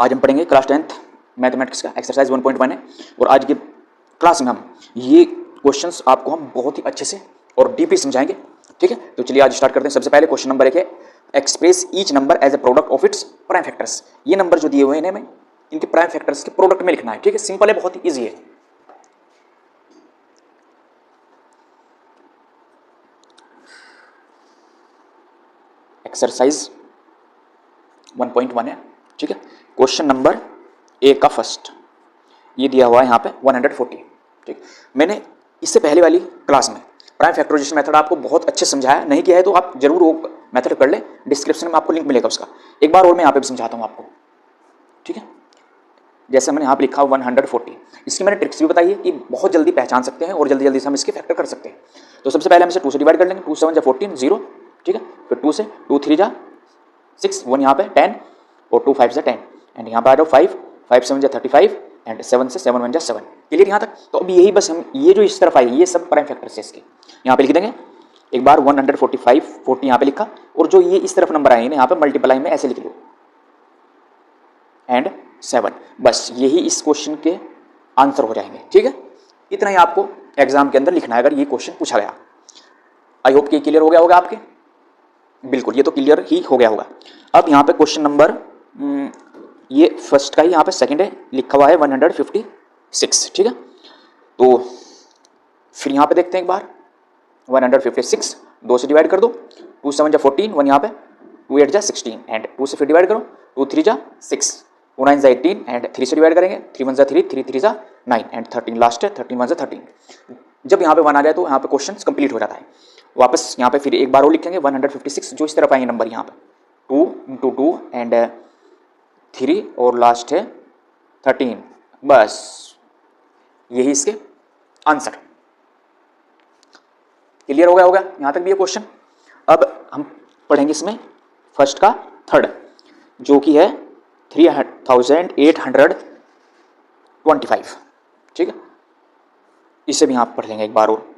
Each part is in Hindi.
आज हम पढ़ेंगे क्लास 10th मैथमेटिक्स का एक्सरसाइज 1.1 है। और आज की क्लास में हम ये क्वेश्चंस आपको हम बहुत ही अच्छे से और डीपली समझाएंगे। ठीक है, तो चलिए आज स्टार्ट करते हैं। सबसे पहले क्वेश्चन नंबर 1 है, express each number as a product of its prime factors. ये नंबर जो दिए हुए हैं हमें इनके प्राइम फैक्टर्स के प्रोडक्ट में लिखना है। ठीक है, सिंपल है, बहुत ही ईजी है। एक्सरसाइज 1.1 है। ठीक है, क्वेश्चन नंबर ए का फर्स्ट ये दिया हुआ है यहाँ पे 140। ठीक, मैंने इससे पहले वाली क्लास में प्राइम फैक्टराइजेशन मेथड आपको बहुत अच्छे समझाया, नहीं किया है तो आप जरूर वो मेथड कर ले, डिस्क्रिप्शन में आपको लिंक मिलेगा उसका। एक बार और मैं यहाँ पे भी समझाता हूँ आपको। ठीक है, जैसे मैंने यहाँ पे लिखा 140, इसकी मैंने ट्रिक्स भी बताई है कि बहुत जल्दी पहचान सकते हैं और जल्दी जल्दी से हम इसके फैक्टर कर सकते हैं। तो सबसे पहले हम इसे 2 से डिवाइड कर लेंगे। 2 7 जा 14 0। ठीक है, फिर 2 से 2 3 जा 6 1 यहाँ पे 10 और 2 5 जा 10 एंड यहाँ पे आ जाओ 5 5 7 जा 35 एंड 7 से 7 1 जा 7। क्लियर यहाँ तक? तो अभी यही बस हम ये जो इस तरफ आई ये सब प्राइम फैक्टर्स है इसके, यहाँ पे लिख देंगे। एक बार 145 40 यहाँ पे लिखा और जो ये इस तरफ नंबर आए यहाँ पे मल्टीप्लाई में ऐसे लिख लो एंड 7। बस यही इस क्वेश्चन के आंसर हो जाएंगे। ठीक है, इतना ही आपको एग्जाम के अंदर लिखना है अगर ये क्वेश्चन पूछा गया। आई होप कि क्लियर हो गया होगा आपके। बिल्कुल, ये तो क्लियर ही हो गया होगा। अब यहाँ पे क्वेश्चन नंबर ये फर्स्ट का ही यहाँ पे सेकंड है, लिखा हुआ है 156। ठीक है, तो फिर यहाँ पे देखते हैं एक बार 156 2 से डिवाइड कर दो। 2 7 जा 14 1 यहाँ पे 2 8 जा 16 एंड 2 से फिर डिवाइड करो। 2 3 जा 6 2 9 जा 18 एंड 3 से डिवाइड करेंगे। 3 1 जा 3 3 3 जा 9 एंड 13 लास्ट है। 13 1 जा 13। जब यहाँ पे 1 आ जाए तो यहाँ पे क्वेश्चन कंप्लीट हो जाता है। वापस यहाँ पे फिर एक बार और लिखेंगे 156 जो इस तरफ आएंगे नंबर यहाँ पे 2 इंटू 2 एंड 3 और लास्ट है 13। बस यही इसके आंसर। क्लियर हो गया होगा यहाँ तक भी ये क्वेश्चन। अब हम पढ़ेंगे इसमें फर्स्ट का थर्ड जो कि है 3825। ठीक है, इसे भी यहाँ पढ़ लेंगे एक बार और।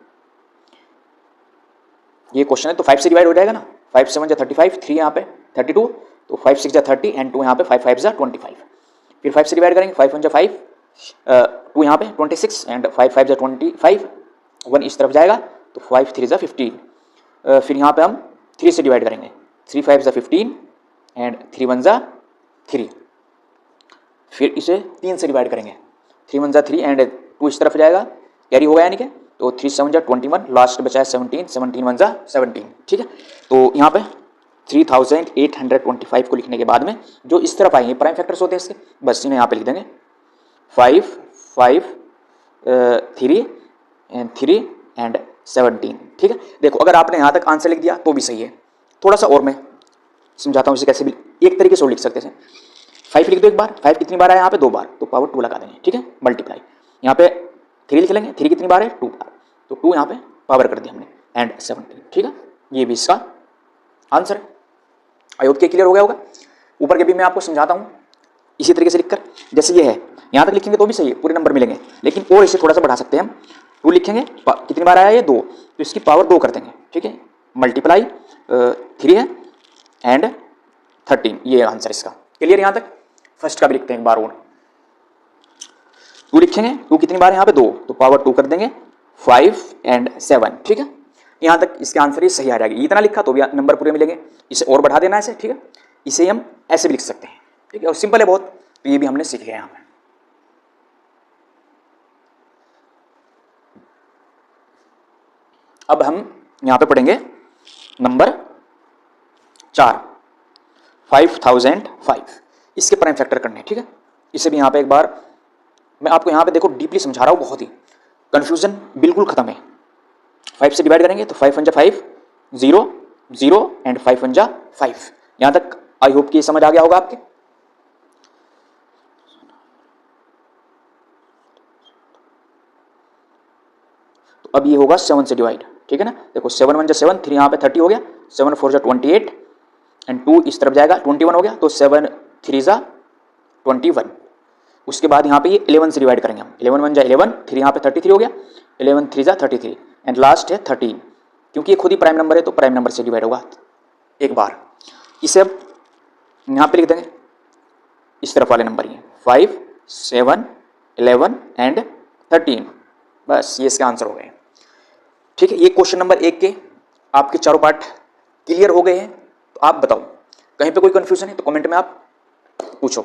ये क्वेश्चन है तो 5 से डिवाइड हो जाएगा ना। 5 7 जा 35 3 यहाँ पे 32 तो 5 6 जा 30 एंड 2 यहाँ पे 5 5 जा 25। फिर 5 से डिवाइड करेंगे। 5 1 जा 5 2 यहाँ पे 26 एंड 5 5 जा 25 1 इस तरफ जाएगा तो 5 3 जा 15। फिर यहाँ पे हम 3 से डिवाइड करेंगे। 3 5 जा 15 एंड 3 1 जा 3। फिर इसे 3 से डिवाइड करेंगे। 3 1 जा 3 एंड 2 इस तरफ जाएगा, कैरी हो गया यानी कि तो 3 7 जा 21 लास्ट बचा है 17 17 1 जा 17। ठीक है, तो यहाँ पे 3825 को लिखने के बाद में जो इस तरफ आएंगे प्राइम फैक्टर्स होते हैं इसके, बस इन्हें यहाँ पे लिख देंगे 5 5 3 एंड 3 एंड 17। ठीक है, देखो अगर आपने यहाँ तक आंसर लिख दिया तो भी सही है। थोड़ा सा और मैं समझाता हूँ इसे कैसे भी एक तरीके से और लिख सकते हैं। 5 लिख दो एक बार। 5 कितनी बार आया यहाँ पे 2 बार तो पावर 2 लगा देंगे। ठीक है, मल्टीप्लाई यहाँ पे 3 लिख लेंगे। 3 कितनी बार है 2 बार तो 2 यहाँ पे पावर कर दिया हमने एंड 17। ठीक है, ये भी इसका आंसर है। आई होप के क्लियर हो गया होगा। ऊपर के भी मैं आपको समझाता हूँ इसी तरीके से लिखकर। जैसे ये है यहाँ तक लिखेंगे तो भी सही है, पूरे नंबर मिलेंगे, लेकिन और इसे थोड़ा सा बढ़ा सकते हैं हम। 2 लिखेंगे, कितनी बार आया ये 2 तो इसकी पावर 2 कर देंगे। ठीक है, मल्टीप्लाई 3 है एंड 13, ये आंसर इसका। क्लियर यहाँ तक? फर्स्ट का भी लिखते हैं एक बार और। 2 लिखेंगे, 2 कितनी बार है यहाँ पे 2 तो पावर 2 कर देंगे 5 एंड 7। ठीक है, यहाँ तक इसके आंसर ही सही आ जाएगी। इतना लिखा तो भी नंबर पूरे मिलेंगे। इसे और बढ़ा देना ऐसे। ठीक है, इसे हम ऐसे भी लिख सकते हैं। ठीक है, और सिंपल है बहुत, तो ये भी हमने सीख लिया यहाँ पे। अब हम यहाँ पे पढ़ेंगे नंबर 4 5005। इसके प्राइम फैक्टर करने हैं। ठीक है, इसे भी यहाँ पे एक बार मैं आपको यहाँ पे देखो डीपली समझा रहा हूँ, बहुत ही कंफ्यूजन बिल्कुल खत्म है। 5 से डिवाइड करेंगे तो 5 1 जा 5 0 0 एंड 5 1 जा 5। यहाँ तक आई होप कि समझ आ गया होगा आपके। तो अब ये होगा 7 से डिवाइड। ठीक है ना, देखो 7 1 जा 7 3 यहाँ पे 30 हो गया। 7 4 जा 28 एंड 2 इस तरफ जाएगा 21 हो गया तो 7 3 जा 21। उसके बाद यहाँ पे ये 11 से डिवाइड करेंगे हम। 11 1 जा 11 3 यहाँ पे 33 हो गया। 11 3 जा 33 एंड लास्ट है 13। क्योंकि ये खुद ही प्राइम नंबर है तो प्राइम नंबर से डिवाइड होगा एक बार। इसे अब यहाँ पे लिख देंगे। इस इस तरफ वाले नंबर ही हैं, 5, 7, 11 एंड 13। बस ये इसके आंसर हो गए। ठीक है, ये क्वेश्चन नंबर 1 के आपके चारों पार्ट क्लियर हो गए हैं। तो आप बताओ कहीं पे कोई कंफ्यूजन है तो कमेंट में आप पूछो,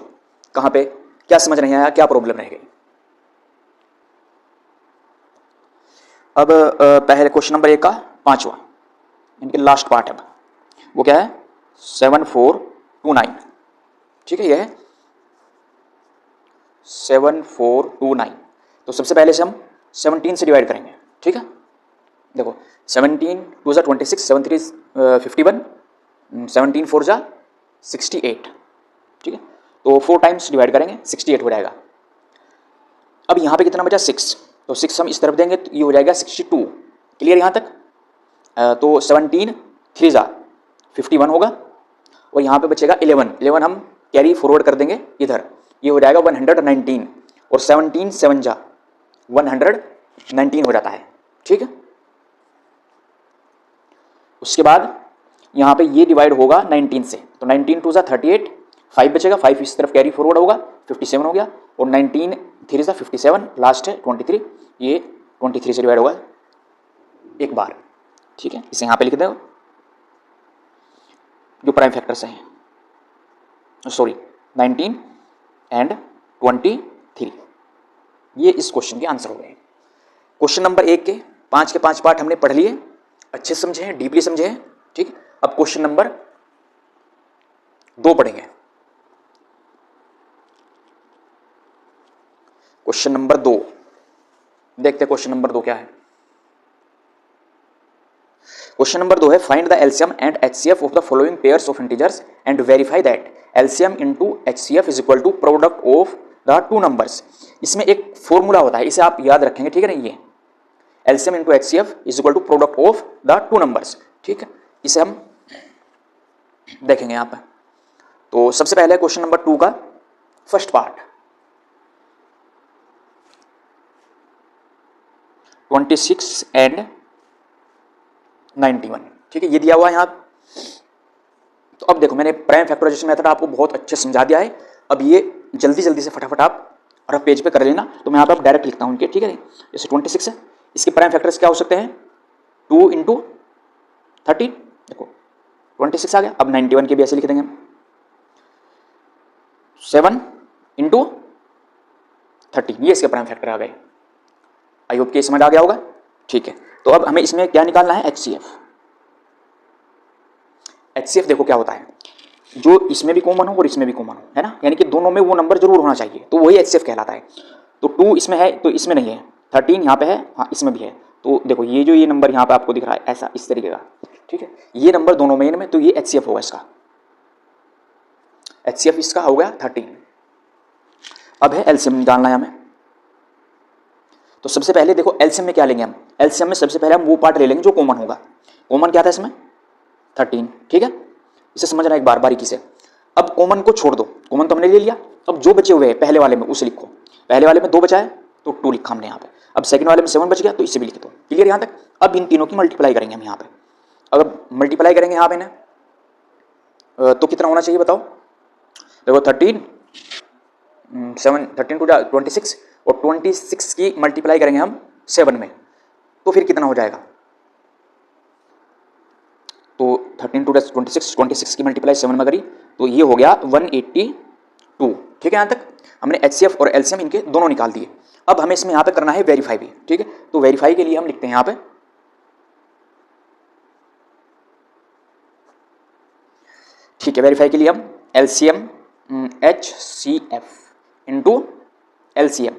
कहां पे क्या समझ नहीं आया, क्या प्रॉब्लम रह गई। अब पहले क्वेश्चन नंबर 1 का 5वां इनके लास्ट पार्ट है, वो क्या है 7429। ठीक है, ये है 7429। तो सबसे पहले से हम 17 से डिवाइड करेंगे। ठीक है, देखो 17 2 जा 26, 7 3 51, 17 4 जा 68। ठीक है, तो 4 टाइम्स डिवाइड करेंगे 68 हो जाएगा। अब यहाँ पे कितना बचा 6, तो 6 हम इस तरफ देंगे तो ये हो जाएगा 62। क्लियर यहाँ तक? तो 17 3 जा 51 होगा और यहाँ पे बचेगा 11 हम कैरी फॉरवर्ड कर देंगे इधर, ये हो जाएगा 119 और 17 7 जा 119 हो जाता है। ठीक है, उसके बाद यहाँ पे ये डिवाइड होगा 19 से, तो 19 2 जा 38, 5 बचेगा, 5 इस तरफ कैरी फॉरवर्ड होगा 57 हो गया और 19 3 जा 57, लास्ट है 23, ये 23 से डिवाइड होगा एक बार। ठीक है, इसे यहाँ पे लिख दो जो प्राइम फैक्टर्स हैं, सॉरी 19 एंड 23। ये इस क्वेश्चन के आंसर हो गए। क्वेश्चन नंबर 1 के 5 के 5 पार्ट हमने पढ़ लिए, अच्छे से समझे हैं, डीपली समझे हैं। ठीक, अब क्वेश्चन नंबर 2 पढ़ेंगे। क्वेश्चन नंबर 2 देखते हैं, क्वेश्चन नंबर 2 क्या है। क्वेश्चन नंबर 2 है find the LCM and HCF of the following pairs of integers and verify that LCM into HCF is equal to product of the two numbers. इसमें एक फॉर्मूला होता है, इसे आप याद रखेंगे। ठीक है ना, ये LCM into HCF is equal to product of the two numbers. ठीक है, इसे हम देखेंगे यहाँ पर। तो सबसे पहले क्वेश्चन नंबर 2 का फर्स्ट पार्ट 26 एंड 91। ठीक है, ये दिया हुआ है यहाँ। तो अब देखो मैंने प्राइम फैक्टराइजेशन मेथड आपको बहुत अच्छे समझा दिया है। अब ये जल्दी जल्दी से फटाफट आप रफ पेज पे कर लेना। तो मैं यहाँ पे डायरेक्ट लिखता हूँ उनके। ठीक है, जैसे 26 है, इसके प्राइम फैक्टर्स क्या हो सकते हैं 2 इंटू 13, देखो 26 आ गया। अब 91 के भी ऐसे लिख देंगे 7 इंटू 13, ये इसके प्राइम फैक्टर आ गए। आई होप कि समझ आ गया होगा। ठीक है, तो अब हमें इसमें क्या निकालना है एचसीएफ। एचसीएफ देखो क्या होता है, जो इसमें भी कॉमन हो और इसमें भी कॉमन हो, है ना, यानी कि दोनों में वो नंबर जरूर होना चाहिए, तो वही एचसीएफ कहलाता है। तो 2 इसमें है तो इसमें नहीं है, 13 यहाँ पे है, हाँ इसमें भी है। तो देखो ये जो ये नंबर यहाँ पे आपको दिख रहा है ऐसा इस तरीके का, ठीक है, ये नंबर दोनों में इनमें, तो ये एचसीएफ होगा इसका। एचसीएफ इसका हो गया 13। अब है एलसीएम निकालना है हमें। तो सबसे पहले देखो एलसीएम में क्या लेंगे हम, एलसीएम में सबसे पहले हम वो पार्ट ले लेंगे जो कॉमन होगा। कॉमन क्या था इसमें 13। ठीक है, इसे समझना एक बार बारीकी से। अब कॉमन को छोड़ दो, कॉमन तो हमने ले लिया। अब जो बचे हुए हैं पहले वाले में उसे लिखो। पहले वाले में 2 बचा है तो 2 लिखा हमने यहाँ पे। अब सेकंड वाले में 7 बच गया तो इसे भी लिख दो। क्लियर यहाँ तक? अब इन तीनों की मल्टीप्लाई करेंगे हम यहाँ पे। अगर मल्टीप्लाई करेंगे यहाँ पे ना तो कितना होना चाहिए बताओ। देखो 13 टू 26 और 26 की मल्टीप्लाई करेंगे हम 7 में, तो फिर कितना हो जाएगा। तो 13 टू 26 की मल्टीप्लाई 7 में करी तो ये हो गया 182। ठीक है, यहाँ तक हमने एचसीएफ और एलसीएम इनके दोनों निकाल दिए। अब हमें इसमें यहाँ पे करना है वेरीफाई भी। ठीक है, तो वेरीफाई के लिए हम लिखते हैं यहाँ पे ठीक है, वेरीफाई के लिए हम एलसीएम HCF इंटू एलसीएम।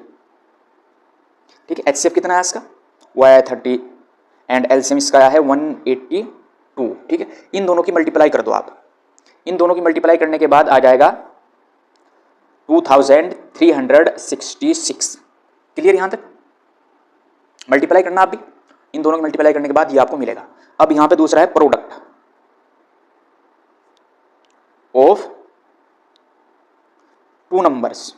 ठीक है, एचसीएफ कितना है इसका वो है 30 एंड एलसीएम इसका है 182। ठीक है, इन दोनों की मल्टीप्लाई कर दो आप। इन दोनों की मल्टीप्लाई करने के बाद आ जाएगा 2366। क्लियर यहाँ तक? मल्टीप्लाई करना आप भी, इन दोनों की मल्टीप्लाई करने के बाद ये आपको मिलेगा। अब यहाँ पे दूसरा है प्रोडक्ट ऑफ टू नंबर्स।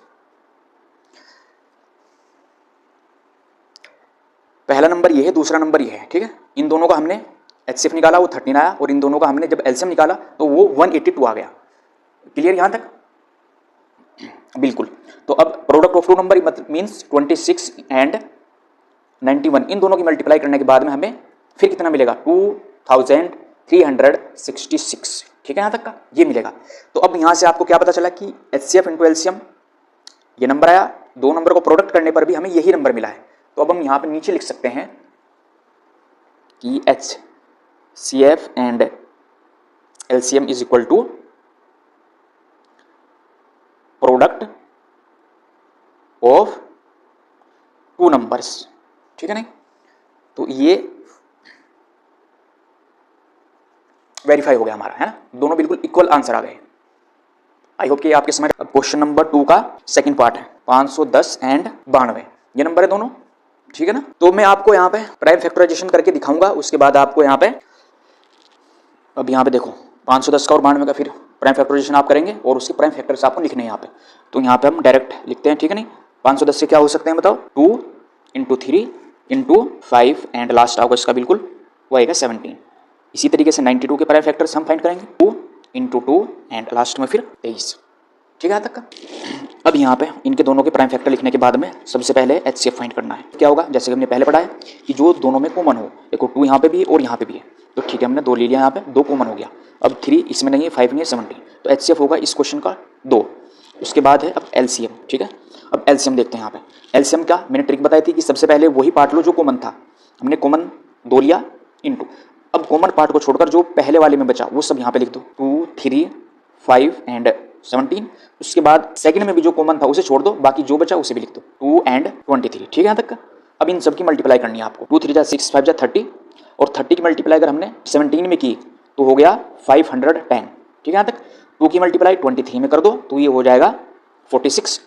पहला नंबर ये है, दूसरा नंबर ये है। ठीक है, इन दोनों का हमने एचसीएफ निकाला वो 13 आया और इन दोनों का हमने जब एलसीएम निकाला तो वो 182 आ गया। क्लियर यहाँ तक? बिल्कुल। तो अब product of two number means 26 and 91, इन दोनों की मल्टीप्लाई करने के बाद में हमें फिर कितना मिलेगा 2366, ठीक है, यहाँ तक का ये मिलेगा। तो अब यहाँ से आपको क्या पता चला कि HCF इंटू एलसीएम ये नंबर आया, दो नंबर को प्रोडक्ट करने पर भी हमें यही नंबर मिला है। तो अब हम यहाँ पे नीचे लिख सकते हैं कि HCF and LCM is equal to product of two numbers, ठीक है नहीं। तो ये वेरीफाई हो गया हमारा, है ना, दोनों बिल्कुल इक्वल आंसर आ गए। आई होप कि आपके समझ। अब क्वेश्चन नंबर 2 का सेकंड पार्ट है 510 एंड 92, ये नंबर है दोनों, ठीक है ना। तो मैं आपको यहाँ पे प्राइम फैक्टराइजेशन करके दिखाऊंगा, उसके बाद आपको यहाँ पे, अब यहाँ पे देखो 510 का और 92 का फिर प्राइम फैक्टराइजेशन आप करेंगे और उसके प्राइम फैक्टर्स आपको लिखने हैं यहाँ पे। तो यहाँ पे हम डायरेक्ट लिखते हैं, ठीक है नहीं। 510 से क्या हो सकते हैं बताओ, 2 इंटू 3 इंटू 5 एंड लास्ट आओगे इसका बिल्कुल वो आएगा 17। इसी तरीके से 92 के प्राइम फैक्टर्स हम फाइंड करेंगे, 2 इंटू 2 एंड लास्ट में फिर 23, ठीक है यहाँ तक का। अब यहाँ पे इनके दोनों के प्राइम फैक्टर लिखने के बाद में सबसे पहले HCF फाइंड करना है। क्या होगा, जैसे कि हमने पहले पढ़ा है कि जो दोनों में कॉमन हो, देखो 2 यहाँ पे भी है और यहाँ पे भी है, तो ठीक है हमने 2 ले लिया, यहाँ पे 2 कॉमन हो गया। अब 3 इसमें नहीं है, 5 नहीं है, 17, तो HCF होगा इस क्वेश्चन का 2। उसके बाद है अब LCM, ठीक है। अब LCM देखते हैं यहाँ पे। LCM क्या, मैंने ट्रिक बताई थी कि सबसे पहले वही पार्ट लो जो कॉमन था, हमने कॉमन 2 लिया इंटू, अब कॉमन पार्ट को छोड़कर जो पहले वाले में बचा वो सब यहाँ पे लिख दो, 2, 3, 5 एंड 17। उसके बाद सेकंड में भी जो कॉमन था उसे छोड़ दो, बाकी जो बचा उसे भी लिख दो, 2 एंड 23, ठीक है यहाँ तक का। अब इन सब की मल्टीप्लाई करनी है आपको, 2 3 जा 6, 5 जा 30, और 30 की मल्टीप्लाई अगर हमने 17 में की तो हो गया 510, ठीक है यहाँ तक। 2 की मल्टीप्लाई 23 में कर दो तो ये हो जाएगा 46।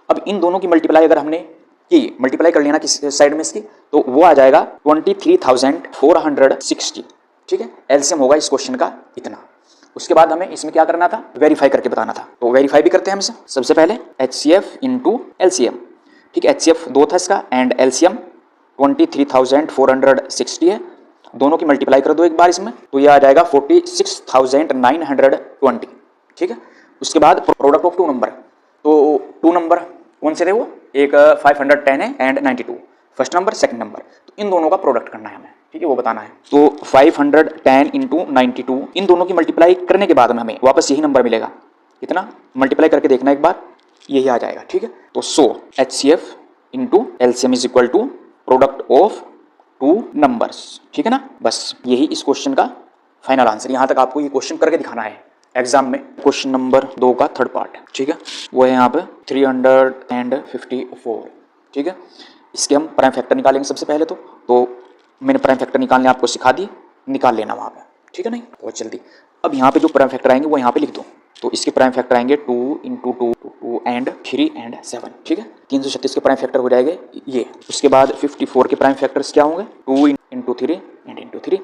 अब इन दोनों की मल्टीप्लाई अगर हमने की, मल्टीप्लाई कर लेना किस साइड में इसकी, तो वो आ जाएगा 23,460, ठीक है। एलसीएम होगा इस क्वेश्चन का इतना। उसके बाद हमें इसमें क्या करना था, वेरीफाई करके बताना था, तो वेरीफाई भी करते हैं हमसे। सबसे पहले HCF इंटू एलसीएम, ठीक है, HCF 2 था इसका एंड एलसीएम 23,460 है, दोनों की मल्टीप्लाई कर दो एक बार इसमें, तो ये आ जाएगा 46,920, ठीक है। उसके बाद प्रोडक्ट ऑफ टू नंबर, तो टू नंबर कौन से थे वो, एक 510 है and 92, first number second number, तो इन दोनों का प्रोडक्ट करना है हमें, ठीक है, वो बताना है। तो 510 इंटू 92, इन दोनों की मल्टीप्लाई करने के बाद में हमें वापस यही नंबर मिलेगा, कितना मल्टीप्लाई करके देखना एक बार, यही आ जाएगा, ठीक है। तो HCF into LCM is equal to product of two numbers, ठीक है ना। बस यही इस क्वेश्चन का फाइनल आंसर, यहाँ तक आपको ये क्वेश्चन करके दिखाना है एग्जाम में। क्वेश्चन नंबर 2 का थर्ड पार्ट, ठीक है, वो है यहाँ पे 354, ठीक है। इसके हम प्राइम फैक्टर निकालेंगे सबसे पहले, तो मैंने प्राइम फैक्टर निकालने आपको सिखा दी, निकाल लेना वहाँ पे, ठीक है नहीं, बहुत जल्दी। अब यहाँ पे जो प्राइम फैक्टर आएंगे वो यहाँ पे लिख दो, तो इसके प्राइम फैक्टर आएंगे 2 इंटू 2 एंड 3 एंड 7, ठीक है। 336 के प्राइम फैक्टर हो जाएंगे ये। उसके बाद 54 के प्राइम फैक्टर्स क्या होंगे, 2 इंटू 3 एंड इंटू 3।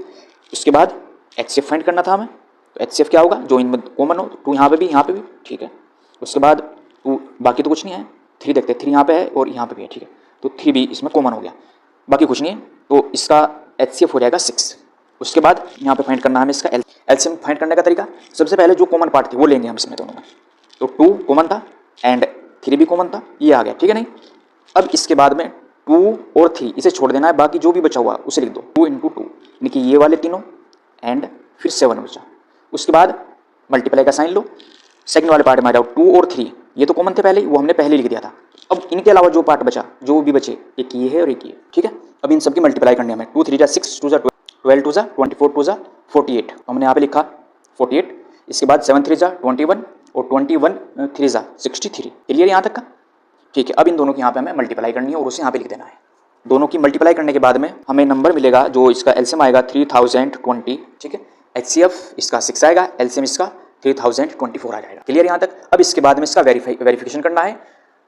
उसके बाद HCF फाइंड करना था हमें, तो HCF क्या होगा, जो इनमें कॉमन हो, 2 यहाँ पे भी ठीक है। उसके बाद 2, बाकी तो कुछ नहीं है, 3 देखते हैं, 3 यहाँ पे है और यहाँ पे भी है, ठीक है, तो 3 भी इसमें कॉमन हो गया, बाकी कुछ नहीं है, तो इसका HCF हो जाएगा 6। उसके बाद यहाँ पे फाइंड करना है हमें इसका एलसीएम फाइंड करने का तरीका, सबसे पहले जो कॉमन पार्ट थे वो लेंगे हम इसमें दोनों में, तो 2 कॉमन था एंड 3 भी कॉमन था, ये आ गया, ठीक है नहीं। अब इसके बाद में 2 और 3 इसे छोड़ देना है, बाकी जो भी बचा हुआ उसे लिख दो, 2 इंटू 2 यानी कि ये वाले तीनों एंड फिर 7 बचा। उसके बाद मल्टीप्लाई का साइन लो, सेकंड वाले पार्ट में आ जाओ, 2 और 3 ये तो कॉमन थे पहले, वो हमने पहले लिख दिया था। अब इनके अलावा जो पार्ट बचा, जो भी बचे, एक ये है और एक ये, ठीक है। अब इन सब की मल्टीप्लाई करनी है हमें, 2 3 जा 6, 2 जा 12, 2 जा 24, 2 जा 48, हमने यहाँ पे लिखा 48। इसके बाद 7 3 जा 21 और 21 3 जा 63, क्लियर यहाँ तक का, ठीक है। अब इन दोनों की यहाँ पे हमें मल्टीप्लाई करनी है और उसे यहाँ पे लिख देना है। दोनों की मल्टीप्लाई करने के बाद में हमें नंबर मिलेगा, जो इसका एलसीएम आएगा 3020, ठीक है। HCF इसका 6 आएगा, एलसीएम इसका 3024 आ जाएगा, क्लियर यहाँ तक। अब इसके बाद में इसका वेरिफिकेशन करना है।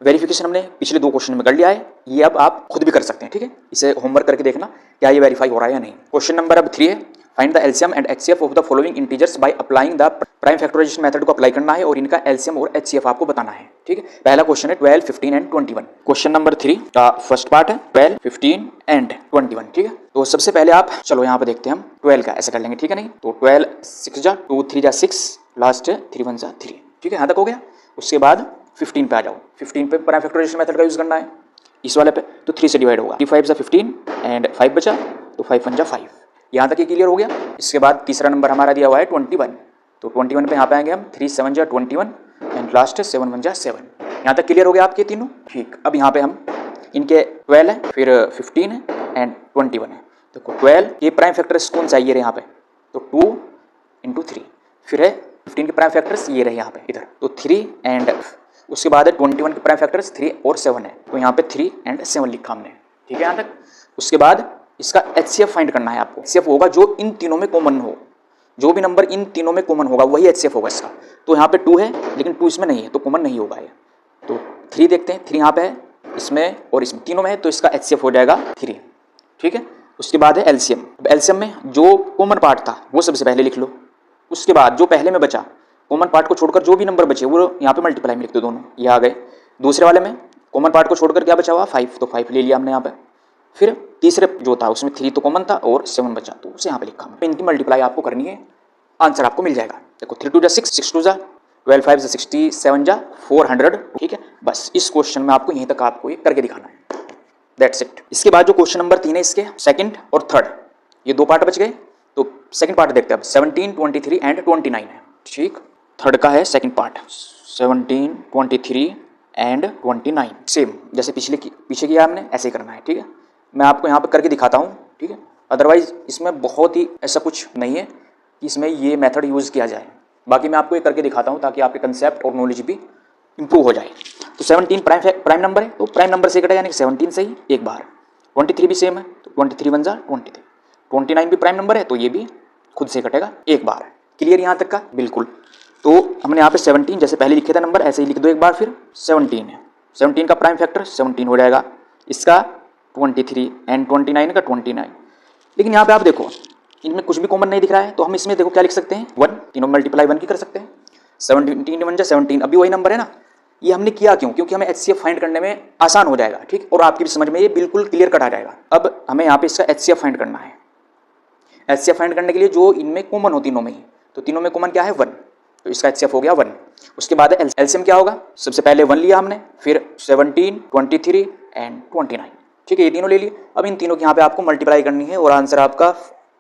वेरिफिकेशन हमने पिछले 2 क्वेश्चन में कर लिया है, ये अब आप खुद भी कर सकते हैं, ठीक है। इसे होमवर्क करके देखना क्या ये वेरीफाई हो रहा है या नहीं। क्वेश्चन नंबर अब 3 है, find the LCM and HCF of the following integers by applying the prime factorisation method को अप्लाई करना है और इनका एलसीएम और HCF आपको बताना है, ठीक है। पहला क्वेश्चन है 12, 15 एंड 21। क्वेश्चन नंबर 3 का फर्स्ट पार्ट है 12, 15 एंड 21, ठीक है। तो सबसे पहले आप चलो यहाँ पे देखते हैं हम 12 का, ऐसा कर लेंगे, ठीक है नहीं। तो 12 6 जा 2 3 जा 6, लास्ट 3 1 जा 3, ठीक है, यहाँ तक हो गया। उसके बाद 15 पे आ जाओ, 15 पे प्राइम फैक्टराइजेशन मेथड का यूज़ करना है इस वाले पे, तो 3 से डिवाइड होगा, 3 5 जा 15 एंड 5 बचा तो 5 1 जा 5। यहाँ तक ये क्लियर हो गया। इसके बाद तीसरा नंबर हमारा दिया हुआ है 21, तो 21 पे यहाँ पे आएंगे हम 3 7 जा 21 एंड लास्ट 7 1 जा 7। यहाँ तक क्लियर हो गया आपके तीनों। ठीक, अब यहाँ पे हम इनके 12 है, फिर 15 है एंड 21 है। देखो 12 ये प्राइम फैक्टर्स कौन सा है, ये रहे यहाँ पे, तो 2 इंटू 3, फिर है 15 के प्राइम फैक्टर्स ये रहे यहाँ पे इधर, तो 3 एंड उसके बाद है 21 के प्राइम फैक्टर्स 3 और 7 है, तो यहाँ पे 3 एंड 7 लिखा हमने। ठीक है यहाँ तक। उसके बाद इसका HCF फाइंड करना है आपको। HCF होगा जो इन तीनों में कॉमन हो, जो भी नंबर इन तीनों में कॉमन होगा वही HCF होगा इसका। तो यहाँ पे 2 है लेकिन 2 इसमें नहीं है तो कॉमन नहीं होगा ये। तो 3 देखते हैं, 3 यहाँ पे है, इसमें और इसमें तीनों में है, तो इसका HCF हो जाएगा 3। ठीक है। उसके बाद है LCM। अब LCM में जो कॉमन पार्ट था वो सबसे पहले लिख लो। उसके बाद जो पहले में बचा कॉमन पार्ट को छोड़कर जो भी नंबर बचे वो यहाँ पे मल्टीप्लाई में लिख दो, दोनों ये आ गए। दूसरे वाले में कॉमन पार्ट को छोड़कर क्या बचा हुआ 5, तो 5 ले लिया हमने यहाँ पे। फिर तीसरे जो था उसमें 3 तो कॉमन था और 7 बचा, तो उसे यहाँ पे लिखा। इनकी मल्टीप्लाई आपको करनी है, आंसर आपको मिल जाएगा। देखो 3 2 जा 6, 6 2 जा 12, 5 जा 60, 7 जा 400। ठीक है, बस इस क्वेश्चन में आपको यहीं तक आपको ये करके दिखाना है, दैट्स इट। इसके बाद जो क्वेश्चन नंबर 3 है इसके सेकंड और थर्ड, ये 2 पार्ट बच गए। तो सेकंड पार्ट देखते हैं अब, 17 23 एंड 29 है। ठीक, थर्ड का है सेकंड पार्ट 17 23 एंड 29, सेम जैसे पीछे किया हमने ऐसे ही करना है। ठीक है, मैं आपको यहाँ पे करके दिखाता हूँ। ठीक है, अदरवाइज इसमें बहुत ही ऐसा कुछ नहीं है कि इसमें ये मेथड यूज़ किया जाए, बाकी मैं आपको ये करके दिखाता हूँ ताकि आपके कंसेप्ट और नॉलेज भी इंप्रूव हो जाए। तो 17 प्राइम नंबर है, तो प्राइम नंबर से कटा यानी 17 से ही एक बार। 23 भी सेम है, तो 23 1 जा 23। 29 भी प्राइम नंबर है, तो ये भी खुद से कटेगा एक बार। क्लियर यहाँ तक का? बिल्कुल। तो हमने यहाँ पे 17 जैसे पहले लिखे था नंबर ऐसे ही लिख दो एक बार, फिर 17 है, 17 का प्राइम फैक्टर 17 हो जाएगा, इसका 23 एंड 29 का 29। लेकिन यहाँ पे आप देखो इनमें कुछ भी कॉमन नहीं दिख रहा है, तो हम इसमें देखो क्या लिख सकते हैं 1, तीनों मल्टीप्लाई 1 की कर सकते हैं। 17 1 जा 17, अभी वही नंबर है ना। ये हमने किया क्यों? क्योंकि हमें HCF फाइंड करने में आसान हो जाएगा। ठीक, और आपकी भी समझ में ये बिल्कुल क्लियर कट आ जाएगा। अब हमें यहाँ पे इसका HCF फाइंड करना है। HCF फाइंड करने के लिए जो इनमें कॉमन हो तीनों में ही, तो तीनों में कॉमन क्या है 1, तो इसका HCF हो गया 1। उसके बाद LCM क्या होगा, सबसे पहले 1 लिया हमने, फिर 17 23 एंड 29। ठीक है, ये तीनों ले लिए। अब इन तीनों की यहाँ पे आपको मल्टीप्लाई करनी है और आंसर आपका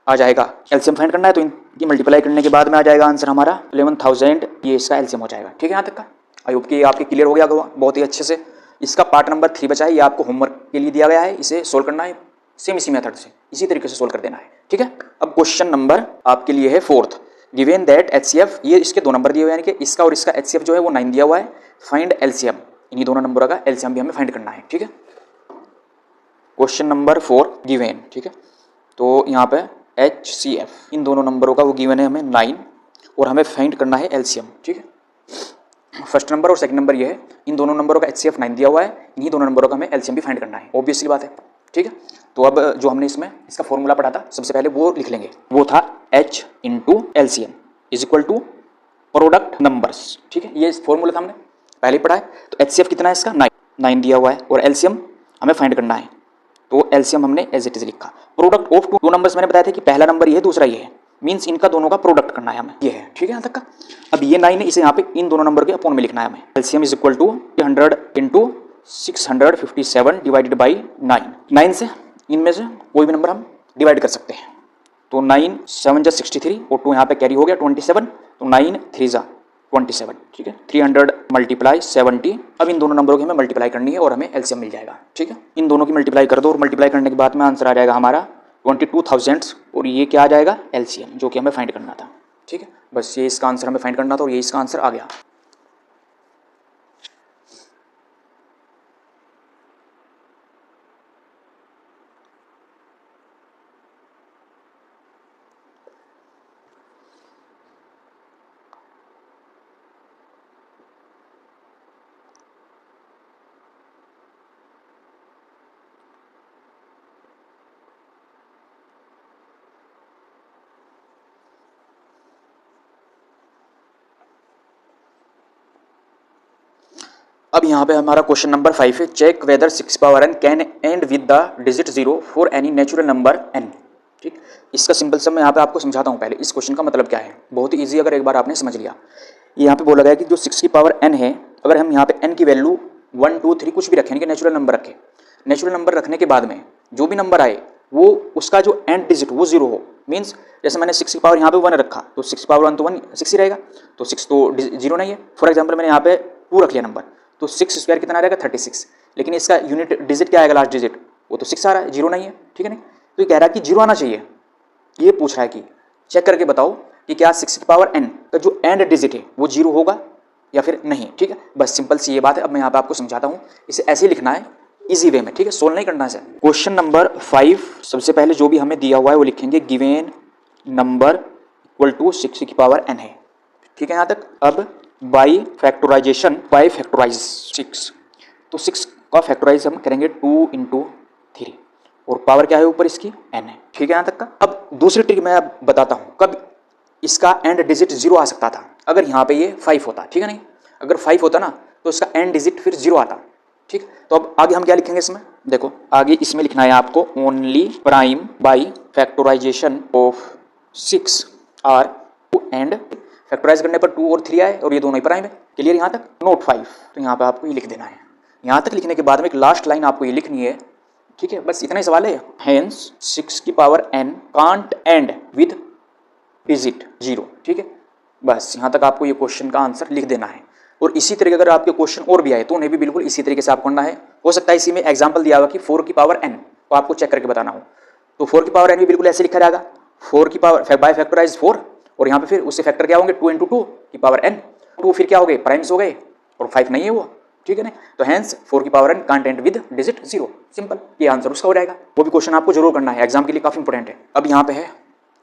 आ जाएगा। LCM फाइंड करना है तो इनकी मल्टीप्लाई करने के बाद में आ जाएगा आंसर हमारा 11,000, ये इसका LCM हो जाएगा। ठीक है, यहाँ तक का आई होप कि आपके क्लियर हो गया बहुत ही अच्छे से। इसका पार्ट नंबर 3 बचा है, ये आपको होमवर्क के लिए दिया गया है, इसे सोल्व करना है सेम इसी मेथड से, इसी तरीके से सोल्व कर देना है। ठीक है, अब क्वेश्चन नंबर आपके लिए है 4th। गिवन दैट HCF, ये इसके 2 नंबर दिए हुए हैं, यानी कि इसका और इसका HCF जो है वो 9 दिया हुआ है। फाइंड LCM, इन्हीं दोनों नंबरों का LCM भी हमें फाइंड करना है। ठीक है, क्वेश्चन नंबर 4 गिवन। ठीक है, तो यहाँ पे HCF इन दोनों नंबरों का वो गिवन है हमें 9 और हमें फाइंड करना है LCM। ठीक है, फर्स्ट नंबर और सेकंड नंबर ये है, इन दोनों नंबरों का HCF 9 दिया हुआ है, इन्हीं दोनों नंबरों का हमें LCM भी फाइंड करना है, ऑब्वियसली बात है। ठीक है, तो अब जो हमने इसमें इसका फॉर्मूला पढ़ा था सबसे पहले वो लिख लेंगे, वो था H into LCM is equal to product numbers. ठीक है, ये फॉर्मूला था हमने पहले ही पढ़ा है। तो HCF कितना है इसका 9 दिया हुआ है और LCM हमें फाइंड करना है, तो LCM हमने एज इट इज लिखा। प्रोडक्ट ऑफ 2 नंबर्स मैंने बताया था कि पहला नंबर ये है दूसरा ये है, मीन्स इनका दोनों का प्रोडक्ट करना है हमें, ये है। ठीक है, यहाँ तक का। अब ये 9 है, इसे यहाँ पे इन दोनों नंबर के अपॉन में लिखना है हमें। LCM is equal to 100 into 657 divided by 9 से इनमें से कोई भी नंबर हम डिवाइड कर सकते हैं। तो 9 7 जा 63 और 2 यहाँ पे कैरी हो गया 27, तो 9 3 जा 27। ठीक है, 300 मल्टीप्लाई 70। अब इन दोनों नंबरों की हमें मल्टीप्लाई करनी है और हमें LCM मिल जाएगा। ठीक है, इन दोनों की मल्टीप्लाई कर दो और मल्टीप्लाई करने के बाद में आंसर आ जाएगा हमारा 22,000 और ये क्या आ जाएगा LCM, जो कि हमें फाइंड करना था। ठीक है, बस ये इसका आंसर हमें फाइंड करना था और ये इसका आंसर आ गया। अब यहाँ पे हमारा क्वेश्चन नंबर 5 है, check whether 6 power n can end with the digit 0 for any natural number n। ठीक, इसका सिंपल सा मैं यहाँ पे आपको समझाता हूँ। पहले इस क्वेश्चन का मतलब क्या है, बहुत ही ईजी अगर एक बार आपने समझ लिया। यहाँ पे बोला गया कि जो 6 की पावर n है, अगर हम यहाँ पे n की वैल्यू 1 2 3 कुछ भी रखें, नेचुरल नंबर रखें, नेचुरल नंबर रखने के बाद में जो भी नंबर आए वो उसका जो एंड डिजिट वो 0 हो। मीन्स जैसे मैंने 6 की पावर यहाँ पे 1 रखा तो 6 की पावर 1 तो 1 6 ही रहेगा, तो 6 तो 0 नहीं है। फॉर एग्जाम्पल मैंने यहाँ पे 2 रख लिया नंबर, तो 6 स्क्वायर कितना रहेगा 36, लेकिन इसका यूनिट डिजिट क्या आएगा, लास्ट डिजिट वो तो 6 आ रहा है, 0 नहीं है। ठीक है नहीं, तो ये कह रहा है कि 0 आना चाहिए। ये पूछ रहा है कि चेक करके बताओ कि क्या 6 की पावर n का जो एंड डिजिट है वो 0 होगा या फिर नहीं। ठीक है, बस सिंपल सी ये बात है। अब मैं यहाँ पे आपको समझाता हूँ, इसे ऐसे ही लिखना है इजी वे में। ठीक है, सोल्व नहीं करना है। क्वेश्चन नंबर 5, सबसे पहले जो भी हमें दिया हुआ है वो लिखेंगे गिवेन नंबर इक्वल टू 6 की पावर n है। ठीक है यहाँ तक। अब बाई फैक्टराइजेशन, बाई फैक्टराइज 6, तो 6 का फैक्टराइज हम करेंगे 2 × 3 और पावर क्या है ऊपर इसकी n है। ठीक है यहाँ तक का। अब दूसरी ट्रिक मैं अब बताता हूँ कब इसका एंड डिजिट 0 आ सकता था। अगर यहाँ पे ये 5 होता, ठीक है नहीं, अगर 5 होता ना तो इसका एंड डिजिट फिर 0 आता। ठीक, तो अब आगे हम क्या लिखेंगे इसमें, देखो आगे इसमें लिखना है आपको only prime by factorisation of 6 are two and factorise करने पर 2 और 3 आए और ये दोनों ही प्राइम है। क्लियर यहाँ तक, नोट 5, तो यहाँ पे आपको ये लिख देना है। यहाँ तक लिखने के बाद में एक लास्ट लाइन आपको ये लिखनी है। ठीक है, बस इतना ही सवाल है। हेंस 6 की power n can't and with digit 0। ठीक है, बस यहाँ तक आपको ये क्वेश्चन का आंसर लिख देना है। और इसी तरीके अगर आपके क्वेश्चन और भी आए तो उन्हें भी बिल्कुल इसी तरीके से आपको करना है। हो सकता है इसी में एग्जांपल दिया हुआ कि 4 की पावर n, तो आपको चेक करके बताना हो, तो 4 की पावर n भी बिल्कुल ऐसे लिखा रहेगा, 4 की पावर बाय फैक्टराइज 4 और यहाँ पे फिर उससे फैक्टर क्या होंगे 2 × 2 की पावर n, 2 फिर क्या हो गए प्राइम्स हो गए और 5 नहीं है वो। ठीक है ना, तो हेंस 4 की power n can't and with digit 0। Simple, ये आंसर उसका हो जाएगा। वो भी क्वेश्चन आपको जरूर करना है, एग्जाम के लिए काफी इंपॉर्टेंट है। अब यहाँ पे है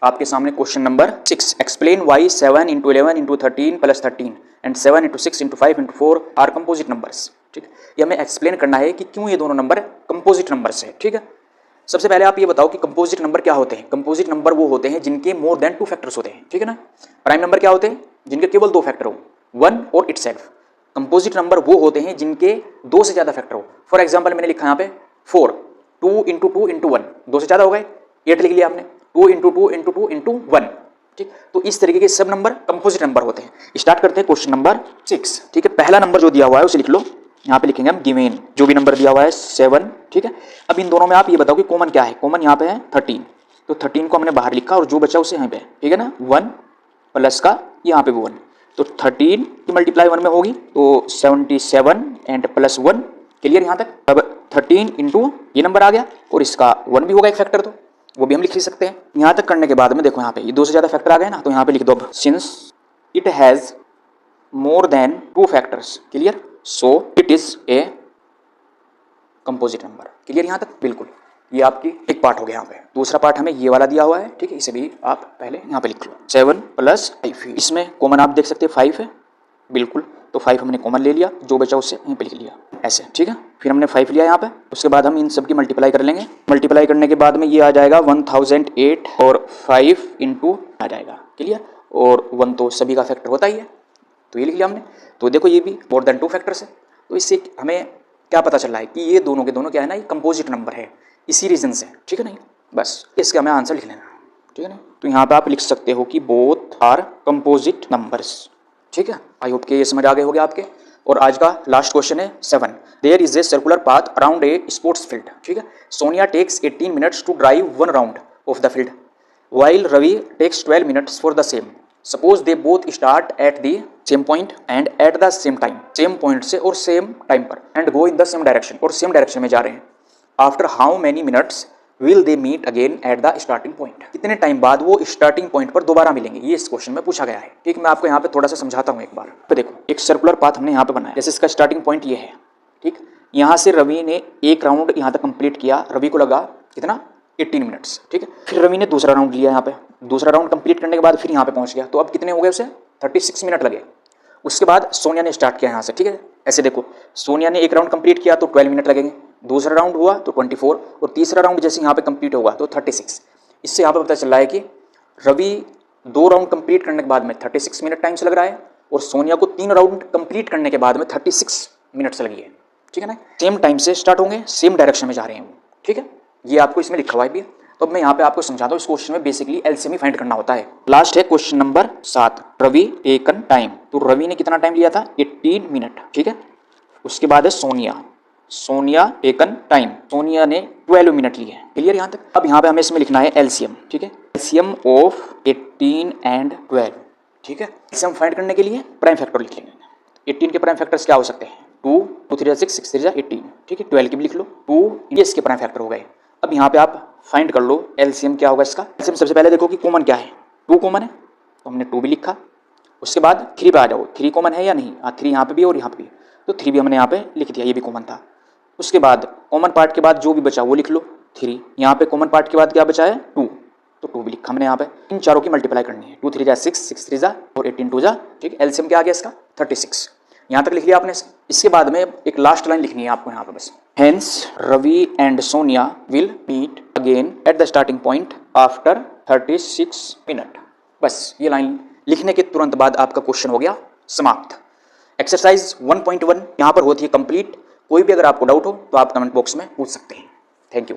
आपके सामने question number 6, explain why 7 × 11 × 13 + 13 and 7 × 6 × 5 × 4 are composite numbers. ठीक, ये हमें एक्सप्लेन करना है कि क्यों ये दोनों नंबर कंपोजिट नंबर्स है। ठीक है, सबसे पहले आप ये बताओ कि कंपोजिट नंबर क्या होते हैं। कंपोजिट नंबर वो होते हैं जिनके मोर देन 2 फैक्टर्स होते हैं। ठीक है ना, प्राइम नंबर क्या होते हैं, जिनके केवल 2 फैक्टर हो, 1 और इटसेल्फ। कंपोजिट नंबर वो होते हैं जिनके 2 से ज्यादा फैक्टर हो। फॉर एग्जाम्पल मैंने लिखा यहाँ पे 4, 2 × 2 × 1, 2 से ज्यादा हो गए, 8 लिख लिया आपने, 2 × 2 × 2 × 1। ठीक, तो इस तरीके के सब नंबर कंपोजिट नंबर होते हैं। स्टार्ट करते हैं क्वेश्चन नंबर 6। ठीक है, पहला नंबर जो दिया हुआ है उसे लिख लो, यहाँ पे लिखेंगे हम गिवेन जो भी नंबर दिया हुआ है 7। ठीक है, अब इन दोनों में आप ये बताओ कि कॉमन क्या है। कॉमन यहाँ पे है 13, तो 13 को हमने बाहर लिखा और जो बचा उसे यहाँ पे। ठीक है ना, 1 प्लस का यहाँ पे भी 1, तो 13 की मल्टीप्लाई 1 में होगी तो 77 एंड प्लस 1। क्लियर यहाँ तक। अब 13 × ये नंबर आ गया और इसका 1 भी होगा एक फैक्टर, तो वो भी हम लिख सकते हैं। यहाँ तक करने के बाद में देखो यहाँ पे ये 2 से ज्यादा फैक्टर आ गए ना, तो यहाँ पे लिख दो अब since it has more than 2 factors. Clear, so it is a composite number. Clear यहाँ तक, बिल्कुल। ये आपकी एक पार्ट हो गया। यहाँ पे दूसरा पार्ट हमें ये वाला दिया हुआ है। ठीक है, इसे भी आप पहले यहाँ पे लिख लो, 7 + 5। इसमें कॉमन आप देख सकते हैं 5 है, बिल्कुल, तो 5 हमने कॉमन ले लिया, जो बचा उससे यहीं पे लिख लिया ऐसे। ठीक है, फिर हमने 5 लिया यहाँ पे, उसके बाद हम इन सब की मल्टीप्लाई कर लेंगे। मल्टीप्लाई करने के बाद में ये आ जाएगा 1008 और 5 × आ जाएगा। क्लियर, और 1 तो सभी का फैक्टर होता ही है, तो ये लिख लिया हमने। तो देखो ये भी मोर देन 2 फैक्टर्स है, तो इससे हमें क्या पता चल रहा है कि ये दोनों के दोनों क्या है ना, ये कंपोजिट नंबर है इसी रीजन से। ठीक है नहीं, बस इसका हमें आंसर लिख लेना। ठीक है ना, तो यहाँ पे आप लिख सकते हो कि बोथ आर कंपोजिट नंबर्स। ठीक है, आई होप के ये समझ आ गए होगे आपके। और आज का लास्ट क्वेश्चन है 7, there is a circular path around a sports field. ठीक है, Sonia takes 18 minutes to drive 1 round of the field while Ravi takes 12 minutes for the same. Suppose they both start at the same point and at the same time, same point से और same time पर, and go in the same direction, और same direction में जा रहे हैं. After how many minutes will they meet again at the starting point? कितने टाइम बाद वो स्टार्टिंग पॉइंट पर दोबारा मिलेंगे, ये इस क्वेश्चन में पूछा गया है. ठीक, मैं आपको यहाँ पे थोड़ा सा समझाता हूँ एक बार. तो देखो, एक सर्कुलर पाथ हमने यहाँ पे बनाया, जैसे इसका स्टार्टिंग पॉइंट ये है. ठीक, यहाँ से रवि ने एक राउंड यहाँ तक कंप्लीट किया, रवि को लगा कितना 18 मिनट्स. ठीक है, फिर रवि ने दूसरा राउंड लिया, यहाँ पे दूसरा राउंड कंप्लीट करने के बाद फिर यहाँ पे पहुंच गया, तो अब कितने हो गए उसे 36 मिनट लगे. उसके बाद सोनिया ने स्टार्ट किया यहाँ से. ठीक है, ऐसे देखो, सोनिया ने एक राउंड कंप्लीट किया तो 12 मिनट लगेंगे, दूसरा राउंड हुआ तो 24, और तीसरा राउंड जैसे यहाँ पे कंप्लीट होगा तो 36. इससे यहाँ पे पता चल रहा है कि रवि 2 राउंड कंप्लीट करने के बाद में 36 मिनट टाइम से लग रहा है, और सोनिया को 3 राउंड कंप्लीट करने के बाद में 36 मिनट से लगी है. ठीक है ना, सेम टाइम से स्टार्ट होंगे, सेम डायरेक्शन में जा रहे हैं वो. ठीक है, ये आपको इसमें लिखा हुआ है भी. तो अब मैं यहाँ पे आपको समझाता हूँ। इस क्वेश्चन में बेसिकली एलसीएम ही फाइंड करना होता है। लास्ट है question number 7, Ravi taken time. तो रवि ने कितना टाइम लिया था? 18 मिनट, ठीक है। उसके बाद है सोनिया टेकन टाइम, सोनिया ने 12 मिनट लिए। क्लियर यहाँ तक? अब यहाँ पे हमें इसमें लिखना है एलसीएम, ठीक है। एलसीएम ऑफ 18 एंड 12, ठीक है। एलसीएम फाइंड करने के लिए प्राइम फैक्टर लिख लेंगे। 18 के प्राइम फैक्टर्स क्या हो सकते हैं? 2, 2 3 6, 6 3 18, ठीक है। 12 के भी लिख लो, 2 ये इसके प्राइम फैक्टर हो गए। अब यहाँ पे आप फाइंड कर लो एलसीएम क्या होगा इसका। एलसीएम सबसे पहले देखो कि कॉमन क्या है, 2 कॉमन है तो हमने 2 भी लिखा। उसके बाद 3 पे आ जाओ, 3 कॉमन है या नहीं? 3 यहाँ पे भी और यहाँ पे भी, तो 3 भी हमने यहाँ पे लिख दिया, ये भी कॉमन था। उसके बाद कॉमन पार्ट के बाद जो भी बचा वो लिख लो, 3। यहाँ पे कॉमन पार्ट के बाद क्या बचा है? 2, तो 2 भी लिखा हमने यहाँ पे। इन चारों की मल्टीप्लाई करनी है, 2 3 6, 6 3 और 18 2 ठीक है। एलसीएम क्या आ गया इसका? 36। यहाँ तक लिख लिया आपने। इसके बाद में एक लास्ट लाइन लिखनी है आपको यहाँ पे बस। Hence Ravi and Sonia will meet again at the starting point after 36 minute. बस ये लाइन लिखने के तुरंत बाद आपका क्वेश्चन हो गया समाप्त। एक्सरसाइज 1.1 यहाँ पर होती है कंप्लीट। कोई भी अगर आपको डाउट हो तो आप कमेंट बॉक्स में पूछ सकते हैं। Thank you.